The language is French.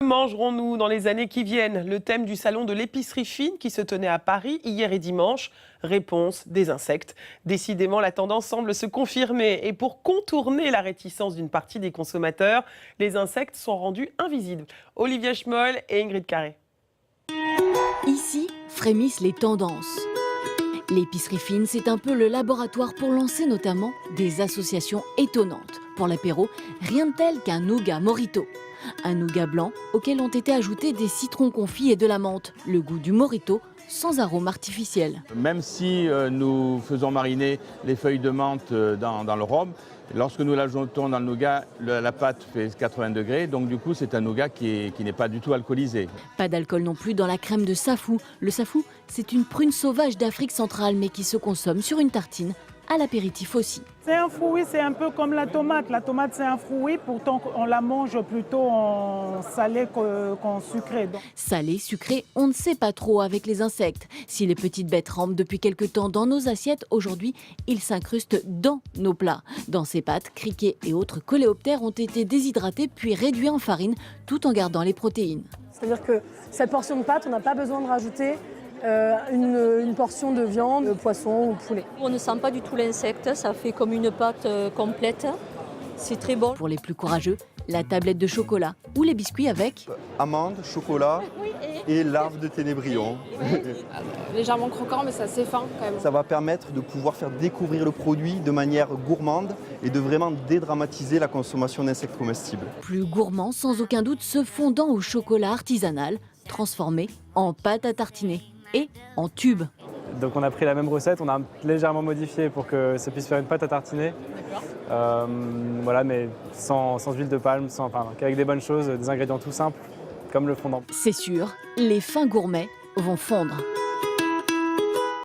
Mangerons-nous dans les années qui viennent? Le thème du salon de l'épicerie fine qui se tenait à Paris hier et dimanche. Réponse, des insectes. Décidément, la tendance semble se confirmer. Et pour contourner la réticence d'une partie des consommateurs, les insectes sont rendus invisibles. Olivia Schmoll et Ingrid Carré. Ici, frémissent les tendances. L'épicerie fine, c'est un peu le laboratoire pour lancer notamment des associations étonnantes. Pour l'apéro, rien de tel qu'un nougat mojito. Un nougat blanc auquel ont été ajoutés des citrons confits et de la menthe. Le goût du mojito sans arôme artificiel. Même si nous faisons mariner les feuilles de menthe dans le rhum, lorsque nous l'ajoutons dans le nougat, la pâte fait 80 degrés, donc du coup c'est un nougat qui n'est pas du tout alcoolisé. Pas d'alcool non plus dans la crème de safou. Le safou, c'est une prune sauvage d'Afrique centrale mais qui se consomme sur une tartine, à l'apéritif aussi. C'est un fruit, c'est un peu comme la tomate. La tomate, c'est un fruit, pourtant on la mange plutôt en salé qu'en sucré. Salé, sucré, on ne sait pas trop avec les insectes. Si les petites bêtes rampent depuis quelque temps dans nos assiettes, aujourd'hui, ils s'incrustent dans nos plats. Dans ces pâtes, criquets et autres coléoptères ont été déshydratés puis réduits en farine, tout en gardant les protéines. C'est-à-dire que cette portion de pâte, on n'a pas besoin de rajouter une portion de viande, de poisson ou de poulet. On ne sent pas du tout l'insecte, ça fait comme une pâte complète. C'est très bon. Pour les plus courageux, la tablette de chocolat ou les biscuits avec amandes, chocolat et larves de ténébrion. Légèrement croquant, mais c'est assez fin quand même. Ça va permettre de pouvoir faire découvrir le produit de manière gourmande et de vraiment dédramatiser la consommation d'insectes comestibles. Plus gourmand, sans aucun doute, ce fondant au chocolat artisanal, transformé en pâte à tartiner et en tube. Donc on a pris la même recette, on a légèrement modifié pour que ça puisse faire une pâte à tartiner. Voilà, mais sans huile de palme, qu'avec des bonnes choses, des ingrédients tout simples, comme le fondant. C'est sûr, les fins gourmets vont fondre.